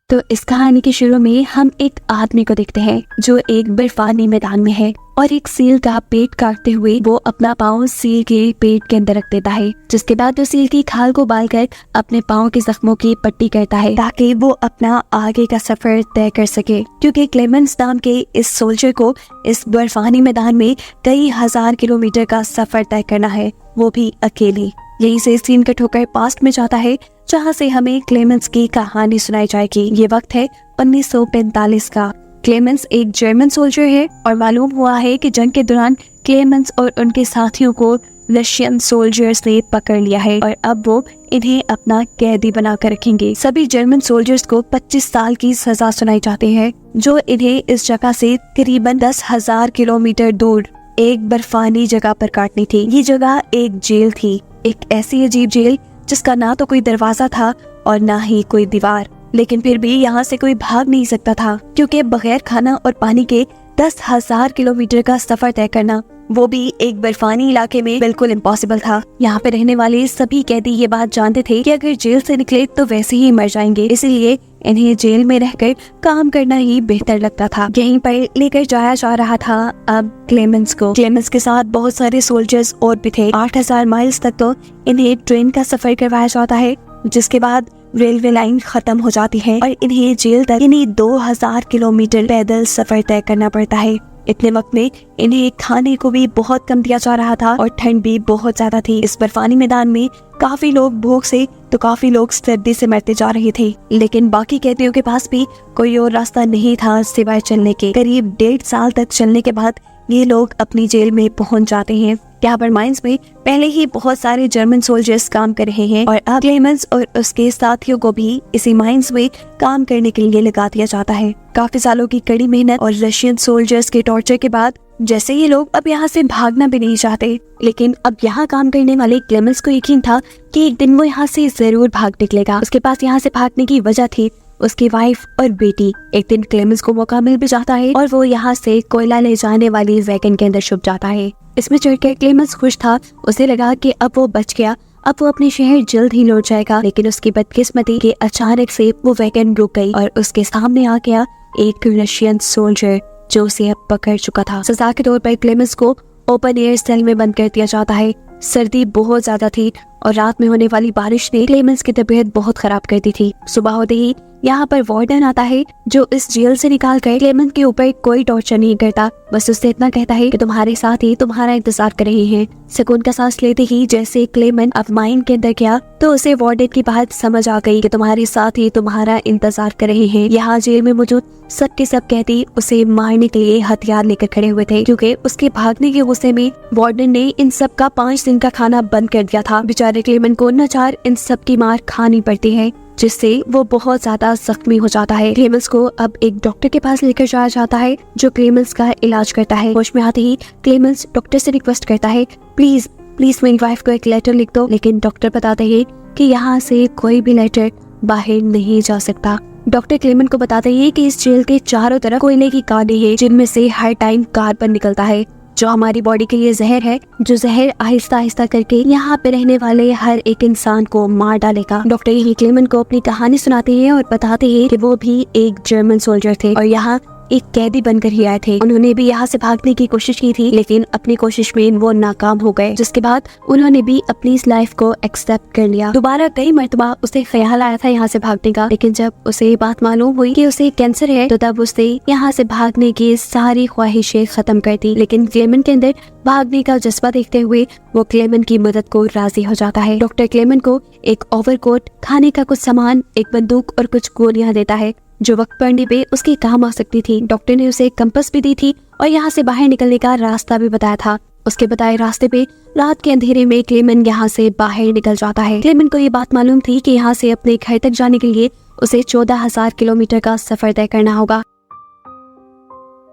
तो इस कहानी के शुरू में हम एक आदमी को देखते हैं जो एक बर्फानी मैदान में है और एक सील का पेट काटते हुए वो अपना पाँव सील के पेट के अंदर रख देता है, जिसके बाद वो सील की खाल को बाल कर अपने पाँव के जख्मों की पट्टी करता है ताकि वो अपना आगे का सफर तय कर सके, क्योंकि क्लेमेंस नाम के इस सोल्जर को इस बर्फानी मैदान में कई हजार किलोमीटर का सफर तय करना है, वो भी अकेली। यहीं से सीन कट होकर पास्ट में जाता है जहाँ से हमें क्लेमेंस की कहानी सुनाई जाएगी। ये वक्त है 1945 का। क्लेमेंस एक जर्मन सोल्जर है और मालूम हुआ है कि जंग के दौरान क्लेमेंस और उनके साथियों को रशियन सोल्जर्स ने पकड़ लिया है और अब वो इन्हें अपना कैदी बनाकर रखेंगे। सभी जर्मन सोल्जर्स को 25 साल की सजा सुनाई जाती है, जो इन्हें इस जगह से करीबन 10,000 किलोमीटर दूर एक बर्फानी जगह पर काटनी थी। ये जगह एक जेल थी, एक ऐसी अजीब जेल जिसका ना तो कोई दरवाजा था और ना ही कोई दीवार, लेकिन फिर भी यहाँ से कोई भाग नहीं सकता था, क्योंकि बगैर खाना और पानी के 10,000 किलोमीटर का सफर तय करना, वो भी एक बर्फानी इलाके में, बिल्कुल इम्पॉसिबल था। यहाँ पे रहने वाले सभी कैदी ये बात जानते थे कि अगर जेल से निकले तो वैसे ही मर जाएंगे, इसलिए इन्हें जेल में रहकर काम करना ही बेहतर लगता था। यहीं पर लेकर जाया जा रहा था अब क्लेमेंस को। क्लेमेंस के साथ बहुत सारे सोल्जर्स और भी थे। 8,000 माइल्स तक तो इन्हें ट्रेन का सफर करवाया जाता है, जिसके बाद रेलवे लाइन खत्म हो जाती है और इन्हें जेल तक इन्हें 2,000 किलोमीटर पैदल सफर तय करना पड़ता है। इतने वक्त में इन्हें खाने को भी बहुत कम दिया जा रहा था और ठंड भी बहुत ज्यादा थी। इस बर्फानी मैदान में काफी लोग भूख से तो काफी लोग सर्दी से मरते जा रहे थे, लेकिन बाकी कैदियों के पास भी कोई और रास्ता नहीं था सिवाय चलने के। करीब 1.5 साल तक चलने के बाद ये लोग अपनी जेल में पहुंच जाते हैं। यहाँ पर माइंस में पहले ही बहुत सारे जर्मन सोल्जर्स काम कर रहे हैं और अब क्लेमेंस और उसके साथियों को भी इसी माइंस में काम करने के लिए लगा दिया जाता है। काफी सालों की कड़ी मेहनत और रशियन सोल्जर्स के टॉर्चर के बाद जैसे ये लोग अब यहाँ से भागना भी नहीं चाहते, लेकिन अब यहाँ काम करने वाले क्लेमेंस को यकीन था कि एक दिन वो यहाँ से जरूर भाग निकलेगा। उसके पास यहाँ से भागने की वजह थी उसकी वाइफ और बेटी। एक दिन क्लेमेंस को मौका मिल भी जाता है और वो यहाँ से कोयला ले जाने वाली वैगन के अंदर छुप जाता है। इसमें चढ़कर क्लेमेंस खुश था, उसे लगा कि अब वो बच गया, अब वो अपने शहर जल्द ही लौट जाएगा। लेकिन उसकी बदकिस्मती के अचानक से वो वैगन रुक गई और उसके सामने आ गया एक रशियन सोल्जर जो उसे अब पकड़ चुका था। सजा के तौर पर क्लेमेंस को ओपन एयर सेल में बंद कर दिया जाता है। सर्दी बहुत ज्यादा थी और रात में होने वाली बारिश ने क्लेमेंस की तबीयत बहुत खराब कर दी थी। सुबह होते ही यहाँ पर वार्डन आता है जो इस जेल से निकाल कर क्लेमेंस के ऊपर कोई टॉर्चर नहीं करता, बस उससे इतना कहता है कि तुम्हारे साथ ही तुम्हारा इंतजार कर रहे हैं। सुकून का सांस लेते ही जैसे क्लेमेंस अब माइंड के अंदर गया तो उसे वार्डन की बात समझ आ गई कि तुम्हारे साथ ही तुम्हारा इंतजार कर रहे हैं। यहाँ जेल में मौजूद सब के सब कैदी उसे मारने के लिए हथियार लेकर खड़े हुए थे, क्योंकि उसके भागने के गुस्से में वार्डन ने इन सब का 5 दिन का खाना बंद कर दिया था। बेचारे क्लेमेंस को नचार इन सब की मार खानी पड़ती है, जिससे वो बहुत ज्यादा जख्मी हो जाता है। क्लेमेंस को अब एक डॉक्टर के पास लेकर जाया जाता है जो क्लेमेंस का इलाज करता है। होश में आते ही क्लेमेंस डॉक्टर से रिक्वेस्ट करता है, प्लीज प्लीज मेरी वाइफ को एक लेटर लिख दो, लेकिन डॉक्टर बताते हैं कि यहाँ से कोई भी लेटर बाहर नहीं जा सकता। डॉक्टर क्लेमेंस को बताते हैं कि इस जेल के चारों तरफ कोयले की कांटे हैं, जिनमें से हर टाइम कार्बन निकलता है जो हमारी बॉडी के लिए जहर है, जो जहर आहिस्ता आहिस्ता करके यहाँ पे रहने वाले हर एक इंसान को मार डालेगा। डॉक्टर यही क्लेमेंस को अपनी कहानी सुनाते हैं और बताते हैं कि वो भी एक जर्मन सोल्जर थे और यहाँ एक कैदी बनकर ही आए थे। उन्होंने भी यहाँ से भागने की कोशिश की थी, लेकिन अपनी कोशिश में वो नाकाम हो गए, जिसके बाद उन्होंने भी अपनी इस लाइफ को एक्सेप्ट कर लिया। दोबारा कई मर्तबा उसे ख्याल आया था यहाँ से भागने का, लेकिन जब उसे ये बात मालूम हुई कि उसे कैंसर है तो तब उसने यहाँ से भागने की सारी ख्वाहिशें खत्म कर दी। लेकिन क्लेमेंस के अंदर भागने का जज्बा देखते हुए वो क्लेमेंस की मदद को राजी हो जाता है। डॉक्टर क्लेमेंस को एक ओवरकोट, खाने का कुछ सामान, एक बंदूक और कुछ गोलियां देता है जो वक्त पड़ने पे उसके काम आ सकती थी। डॉक्टर ने उसे एक कंपास भी दी थी और यहाँ से बाहर निकलने का रास्ता भी बताया था। उसके बताए रास्ते पे रात के अंधेरे में क्लेमेंस यहाँ से बाहर निकल जाता है। क्लेमेंस को ये बात मालूम थी कि यहाँ से अपने घर तक जाने के लिए उसे 14,000 किलोमीटर का सफर तय करना होगा।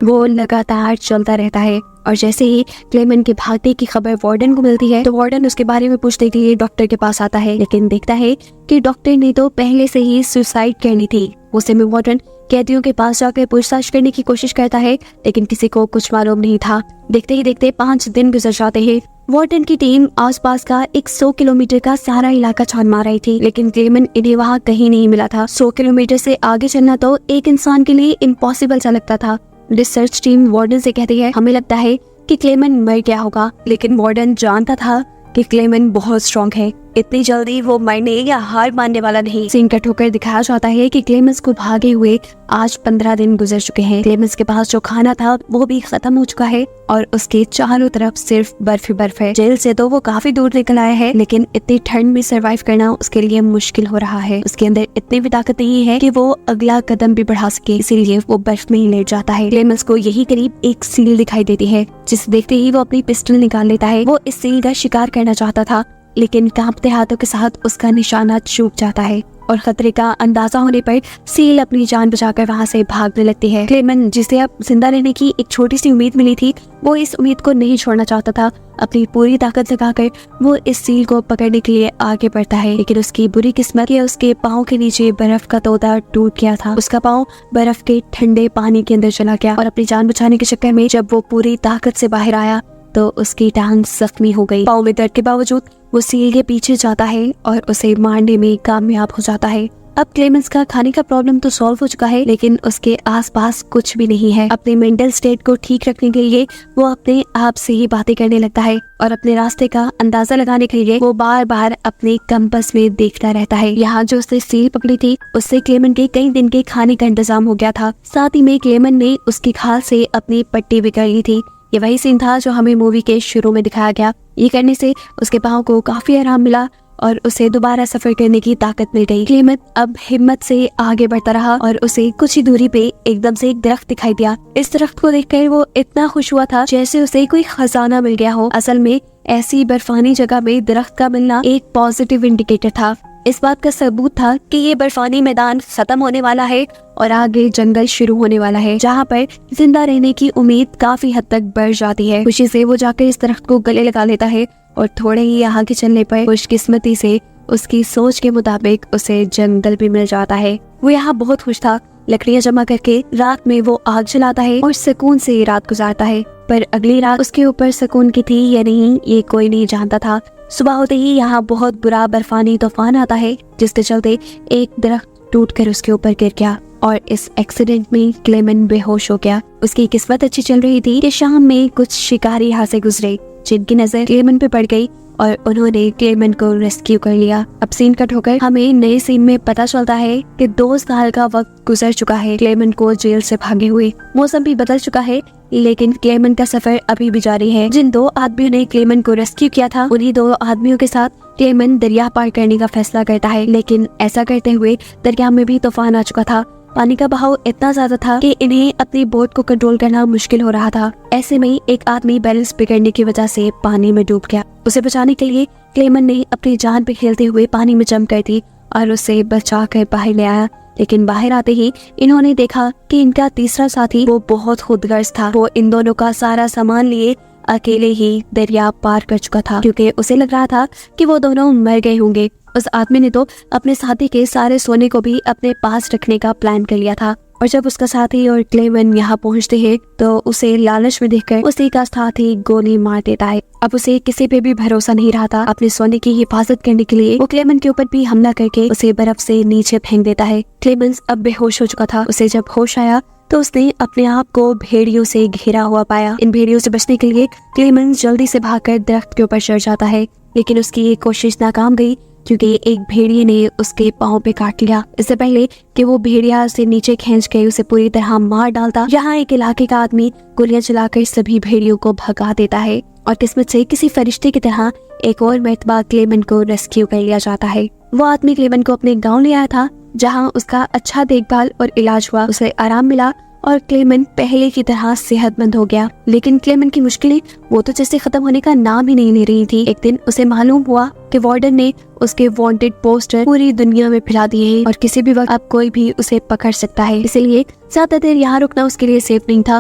वो लगातार चलता रहता है और जैसे ही क्लेमेंस के भागने की खबर वार्डन को मिलती है तो वार्डन उसके बारे में पूछने के लिए डॉक्टर के पास आता है, लेकिन देखता है कि डॉक्टर ने तो पहले से ही सुसाइड करनी थी। उस समय वार्डन कैदियों के पास जाकर पूछताछ करने की कोशिश करता है, लेकिन किसी को कुछ मालूम नहीं था। देखते ही देखते 5 दिन गुजर जाते हैं वार्डन की टीम आसपास का 100 किलोमीटर का सारा इलाका छान मार रही थी, लेकिन क्लेमन इन्हें वहाँ कहीं नहीं मिला था। 100 किलोमीटर से आगे चलना तो एक इंसान के लिए इम्पॉसिबल सा लगता था। रिसर्च टीम वार्डन से कहती है, हमें लगता है कि क्लेमन मर गया होगा, लेकिन वार्डन जानता था कि क्लेमन बहुत स्ट्रॉन्ग है, इतनी जल्दी वो मरने या हार मानने वाला नहीं। सीन कट होकर दिखाया जाता है कि क्लेमेंस को भागे हुए आज 15 दिन गुजर चुके हैं। क्लेमेंस के पास जो खाना था वो भी खत्म हो चुका है और उसके चारों तरफ सिर्फ बर्फ ही बर्फ है। जेल से तो वो काफी दूर निकल आया है, लेकिन इतनी ठंड में सरवाइव करना उसके लिए मुश्किल हो रहा है। उसके अंदर इतनी भी ताकत नहीं है कि वो अगला कदम भी बढ़ा सके, इसीलिए वो बर्फ में ही लेट जाता है। क्लेमेंस को यही करीब एक सील दिखाई देती है, जिसे देखते ही वो अपनी पिस्टल निकाल लेता है। वो इस सील का शिकार करना चाहता था, लेकिन कांपते हाथों के साथ उसका निशाना चूक जाता है और खतरे का अंदाजा होने पर सील अपनी जान बचाकर वहाँ से भागने लगती है। क्लेमन, जिसे अब जिंदा रहने की एक छोटी सी उम्मीद मिली थी, वो इस उम्मीद को नहीं छोड़ना चाहता था। अपनी पूरी ताकत लगाकर वो इस सील को पकड़ने के लिए आगे बढ़ता है, लेकिन उसकी बुरी किस्मत कि उसके पाँव के नीचे बर्फ का तोता टूट गया था। उसका पाँव बर्फ के ठंडे पानी के अंदर चला गया और अपनी जान बचाने के चक्कर में जब वो पूरी ताकत से बाहर आया तो उसकी टांग जख्मी हो गई। पाँव में दर्द के बावजूद वो सील के पीछे जाता है और उसे मारने में कामयाब हो जाता है। अब क्लेमेंस का खाने का प्रॉब्लम तो सॉल्व हो चुका है, लेकिन उसके आसपास कुछ भी नहीं है। अपने मेंटल स्टेट को ठीक रखने के लिए वो अपने आप से ही बातें करने लगता है और अपने रास्ते का अंदाजा लगाने के लिए वो बार बार अपने कंपास में देखता रहता है। यहाँ जो उसने सील पकड़ी थी उससे क्लेमन के कई दिन के खाने का इंतजाम हो गया था। साथ ही में क्लेमन ने उसकी खाल से अपनी पट्टी भी कर ली थी। ये वही सीन था जो हमें मूवी के शुरू में दिखाया गया। ये करने से उसके पाँव को काफी आराम मिला और उसे दोबारा सफर करने की ताकत मिल गई। क्लेमन अब हिम्मत से आगे बढ़ता रहा और उसे कुछ ही दूरी पे एकदम से एक दरख्त दिखाई दिया। इस दरख्त को देखकर वो इतना खुश हुआ था जैसे उसे कोई खजाना मिल गया हो। असल में ऐसी बर्फानी जगह में दरख्त का मिलना एक पॉजिटिव इंडिकेटर था। इस बात का सबूत था कि ये बर्फानी मैदान खत्म होने वाला है और आगे जंगल शुरू होने वाला है, जहाँ पर जिंदा रहने की उम्मीद काफी हद तक बढ़ जाती है। खुशी से वो जाकर इस दरख्त को गले लगा लेता है और थोड़े ही यहाँ के चलने पर खुशकिस्मती से उसकी सोच के मुताबिक उसे जंगल भी मिल जाता है। वो यहाँ बहुत खुश था। लकड़ियाँ जमा करके रात में वो आग जलाता है और सुकून से रात गुजारता है। पर अगली रात उसके ऊपर सुकून की थी या नहीं ये कोई नहीं जानता था। सुबह होते ही यहाँ बहुत बुरा बर्फानी तूफान आता है, जिसके चलते एक दरख्त टूटकर उसके ऊपर गिर गया और इस एक्सीडेंट में क्लेमन बेहोश हो गया। उसकी किस्मत अच्छी चल रही थी कि शाम में कुछ शिकारी यहाँ से गुजरे, जिनकी नजर क्लेमन पे पड़ गई और उन्होंने क्लेमन को रेस्क्यू कर लिया। अब सीन कट होकर हमें नए सीन में पता चलता है कि 2 साल का वक्त गुजर चुका है क्लेमन को जेल से भागे हुए। मौसम भी बदल चुका है, लेकिन क्लेमन का सफर अभी भी जारी है। जिन 2 आदमियों ने क्लेमन को रेस्क्यू किया था, उन्हीं 2 आदमियों के साथ क्लेमन दरिया पार करने का फैसला करता है, लेकिन ऐसा करते हुए दरिया में भी तूफान आ चुका था। पानी का बहाव इतना ज्यादा था कि इन्हें अपनी बोट को कंट्रोल करना मुश्किल हो रहा था। ऐसे में एक आदमी बैलेंस बिगड़ने की वजह से पानी में डूब गया। उसे बचाने के लिए क्लेमन ने अपनी जान पे खेलते हुए पानी में जंप कर दी और उसे बचाकर बाहर ले आया। लेकिन बाहर आते ही इन्होंने देखा कि इनका तीसरा साथी वो बहुत खुदगर्ज था। वो इन दोनों का सारा सामान लिए अकेले ही दरिया पार कर चुका था, क्योंकि उसे लग रहा था कि वो दोनों मर गए होंगे। उस आदमी ने तो अपने साथी के सारे सोने को भी अपने पास रखने का प्लान कर लिया था। और जब उसका साथी और क्लेमन यहाँ पहुँचते हैं तो उसे लालच में देखकर उसी का साथी गोली मार देता है। अब उसे किसी पे भी भरोसा नहीं रहा था। अपने सोने की हिफाजत करने के लिए वो क्लेमन के ऊपर भी हमला करके उसे बर्फ से नीचे फेंक देता है। क्लेमन अब बेहोश हो चुका था। उसे जब होश आया तो उसने अपने आप को भेड़ियों से घेरा हुआ पाया। इन भेड़ियों से बचने के लिए क्लेमन जल्दी से भागकर दरख्त के ऊपर चढ़ जाता है, लेकिन उसकी ये कोशिश नाकाम गई क्योंकि एक भेड़िए ने उसके पाँव पे काट लिया। इससे पहले कि वो भेड़िया से नीचे खींच के उसे पूरी तरह मार डालता, यहाँ एक इलाके का आदमी गोलियां चलाकर सभी भेड़ियों को भगा देता है और किस्मत से किसी फरिश्ते की तरह एक और मर्तबा क्लेमन को रेस्क्यू कर लिया जाता है। वो आदमी क्लेमन को अपने गाँव ले आया था, जहाँ उसका अच्छा देखभाल और इलाज हुआ। उसे आराम मिला और क्लेमन पहले की तरह सेहतमंद हो गया। लेकिन क्लेमन की मुश्किलें वो तो जैसे खत्म होने का नाम ही नहीं ले रही थी। एक दिन उसे मालूम हुआ कि वार्डन ने उसके वांटेड पोस्टर पूरी दुनिया में फैला दिए हैं और किसी भी वक्त अब कोई भी उसे पकड़ सकता है। इसलिए ज्यादा देर यहाँ रुकना उसके लिए सेफ नहीं था।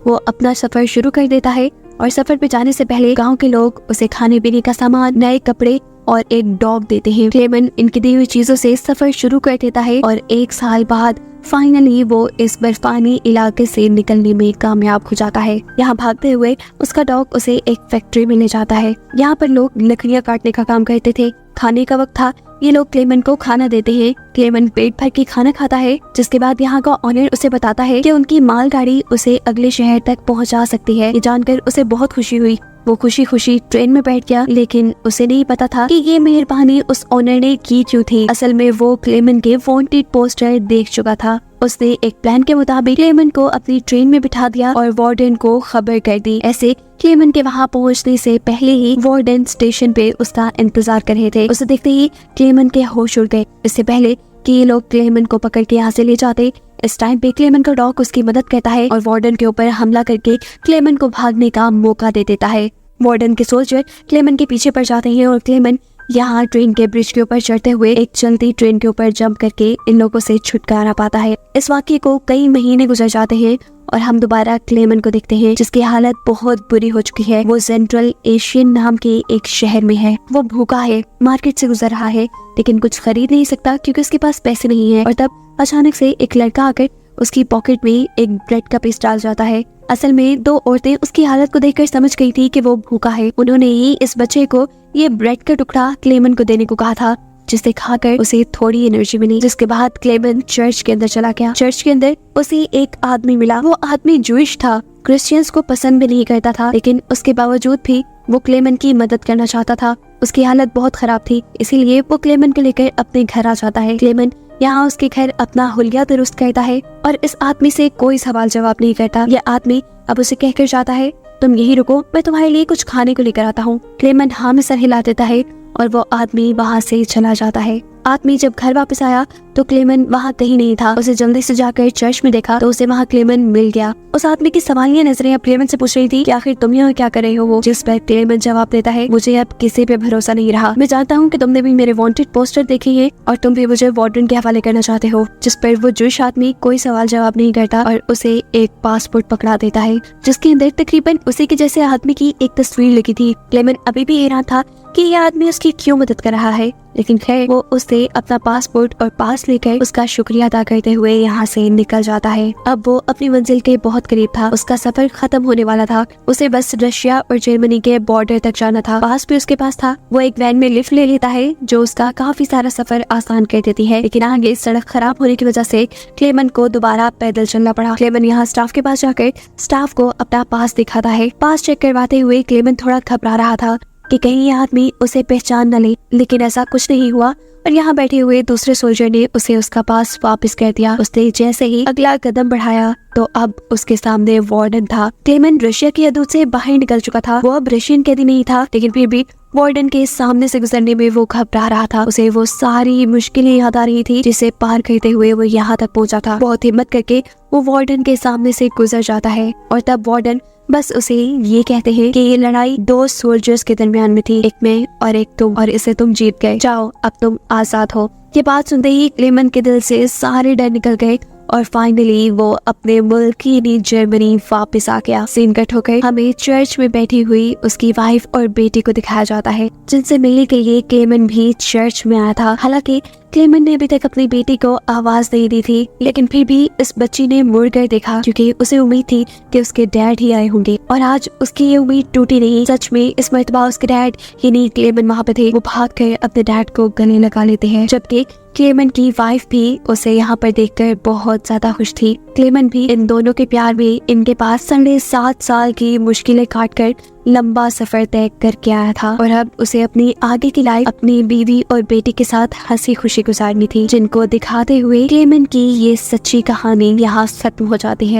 वो अपना सफर शुरू कर देता है और सफर पे जाने से पहले गाँव के लोग उसे खाने पीने का सामान, नए कपड़े और एक डॉग देते हैं। क्लेमन इनकी दी हुई चीजों से सफर शुरू कर देता है और 1 साल बाद फाइनली वो इस बर्फानी इलाके से निकलने में कामयाब हो जाता है। यहाँ भागते हुए उसका डॉग उसे एक फैक्ट्री में ले जाता है। यहाँ पर लोग लकड़ियाँ काटने का काम करते थे। खाने का वक्त था, ये लोग क्लेमेंट को खाना देते हैं। क्लेमेंट पेट भर के खाना खाता है, जिसके बाद यहाँ का ऑनर उसे बताता है कि उनकी मालगाड़ी उसे अगले शहर तक पहुँचा सकती है। ये जानकर उसे बहुत खुशी हुई। वो खुशी खुशी ट्रेन में बैठ गया, लेकिन उसे नहीं पता था कि ये मेहरबानी उस ओनर ने की क्यों थी। असल में वो क्लेमेंट के वांटेड पोस्टर देख चुका था। उसने एक प्लान के मुताबिक क्लेमेंट को अपनी ट्रेन में बिठा दिया और वार्डन को खबर कर दी। ऐसे क्लेमेंट के वहाँ पहुँचने से पहले ही वार्डन स्टेशन पे उसका इंतजार कर रहे थे। उसे देखते ही क्लेमेंट के होश उड़ गए। इससे पहले कि ये लोग क्लेमेंट को पकड़ के यहाँ से ले जाते, इस टाइम पे क्लेमेंट का डॉग उसकी मदद करता है और वार्डन के ऊपर हमला करके क्लेमेंट को भागने का मौका दे देता है। वार्डन के सोल्जर क्लेमेंट के पीछे पड़ जाते हैं और क्लेमेंट यहाँ ट्रेन के ब्रिज के ऊपर चढ़ते हुए एक चलती ट्रेन के ऊपर जंप करके इन लोगों से छुटकारा पाता है। इस वाक़ये को कई महीने गुजर जाते हैं और हम दोबारा क्लेमेंट को देखते हैं, जिसकी हालत बहुत बुरी हो चुकी है। वो सेंट्रल एशियन नाम के एक शहर में है। वो भूखा है, मार्केट से गुजर रहा है, लेकिन कुछ खरीद नहीं सकता क्योंकि उसके पास पैसे नहीं है। और तब अचानक से एक लड़का आकर उसकी पॉकेट में एक ब्रेड का पीस डाल जाता है। असल में दो औरतें उसकी हालत को देखकर समझ गई थी कि वो भूखा है। उन्होंने ही इस बच्चे को ये ब्रेड का टुकड़ा क्लेमेंट को देने को कहा था, जिसे खाकर उसे थोड़ी एनर्जी मिली। जिसके बाद क्लेमेंट चर्च के अंदर चला गया। चर्च के अंदर उसे एक आदमी मिला। वो आदमी जूइश था, क्रिश्चियंस को पसंद भी नहीं करता था, लेकिन उसके बावजूद भी वो क्लेमेंट की मदद करना चाहता था। उसकी हालत बहुत खराब थी, इसीलिए वो क्लेमेंट को लेकर अपने घर आ जाता है। क्लेमेंट यहाँ उसके घर अपना हुलिया दुरुस्त करता है और इस आदमी से कोई सवाल जवाब नहीं करता। यह आदमी अब उसे कहकर जाता है, तुम यही रुको, मैं तुम्हारे लिए कुछ खाने को लेकर आता हूँ। क्लेमेंट हाँ में सर हिला देता है और वो आदमी वहाँ से चला जाता है। आदमी जब घर वापस आया तो क्लेमेंट वहाँ कहीं नहीं था। उसे जल्दी से जाकर चर्च में देखा तो उसे वहाँ क्लेमेंट मिल गया। उस आदमी की सवालिया नजरें अब क्लेमेंट से पूछ रही थी कि आखिर तुम यहाँ क्या कर रहे हो। जिस पर क्लेमेंट जवाब देता है, मुझे अब किसी पे भरोसा नहीं रहा। मैं जानता हूँ कि तुमने भी मेरे वांटेड पोस्टर देखे हैं और तुम भी मुझे वार्डन के हवाले करना चाहते हो। जिस पर वो जूश आदमी कोई सवाल जवाब नहीं करता और उसे एक पासपोर्ट पकड़ा देता है, जिसके अंदर तकरीबन उसी के जैसे आदमी की एक तस्वीर लगी थी। क्लेमेंट अभी भी हैरान था कि यह आदमी उसकी क्यों मदद कर रहा है, लेकिन खैर वो उससे अपना पासपोर्ट और पास लेकर उसका शुक्रिया अदा करते हुए यहाँ से निकल जाता है। अब वो अपनी मंजिल के बहुत करीब था। उसका सफर खत्म होने वाला था। उसे बस रशिया और जर्मनी के बॉर्डर तक जाना था। पास भी उसके पास था। वो एक वैन में लिफ्ट ले लेता है, जो उसका काफी सारा सफर आसान कर देती है, लेकिन आगे सड़क खराब होने की वजह से क्लेमेंट को दोबारा पैदल चलना पड़ा। क्लेमेंट यहाँ स्टाफ के पास जाकर स्टाफ को अपना पास दिखाता है। पास चेक करवाते हुए क्लेमेंट थोड़ा घबरा रहा था कि कहीं ये आदमी उसे पहचान न ले, लेकिन ऐसा कुछ नहीं हुआ और यहाँ बैठे हुए दूसरे सोल्जर ने उसे उसका पास वापस कर दिया। उसने जैसे ही अगला कदम बढ़ाया तो अब उसके सामने वार्डन था। क्लेमेंट रशिया की हदूद से बाहर निकल चुका था। वो अब रशियन कैदी नहीं था, लेकिन फिर भी वार्डन के सामने से गुजरने में वो घबरा रहा था। उसे वो सारी मुश्किलें याद आ रही थी जिसे पार करते हुए वो यहाँ तक पहुँचा था। बहुत हिम्मत करके वो वार्डन के सामने से गुजर जाता है और तब वार्डन बस उसे ये कहते हैं कि ये लड़ाई दो सोल्जर्स के दरमियान में थी, एक मैं और एक तुम, और इसे तुम जीत गए। जाओ, अब तुम आजाद हो। ये बात सुनते ही क्लेमेंट के दिल से सारे डर निकल गए और फाइनली वो अपने मुल्क यानी जर्मनी वापस आ गया। सीन कट होकर हमें चर्च में बैठी हुई उसकी वाइफ और बेटी को दिखाया जाता है, जिनसे मिलने के लिए क्लेमेंट भी चर्च में आया था। हालांकि क्लेमेंट ने अभी तक अपनी बेटी को आवाज नहीं दी थी, लेकिन फिर भी इस बच्ची ने मुड़कर देखा क्योंकि उसे उम्मीद थी कि उसके डैड ही आए होंगे, और आज उसकी ये उम्मीद टूटी नहीं। सच में इस मर्तबा उसके डैड यानी क्लेमेंट वहाँ पे थे। वो भागकर अपने डैड को गले लगा लेते हैं, जबकि क्लेमेंट की वाइफ भी उसे यहाँ पर देखकर बहुत ज्यादा खुश थी। क्लेमेंट भी इन दोनों के प्यार में इनके पास 7.5 साल की मुश्किलें काट कर लंबा सफर तय करके आया था, और अब उसे अपनी आगे की लाइफ अपनी बीवी और बेटी के साथ हंसी खुशी गुजारनी थी, जिनको दिखाते हुए क्लेमेंट की ये सच्ची कहानी यहाँ खत्म हो जाती है।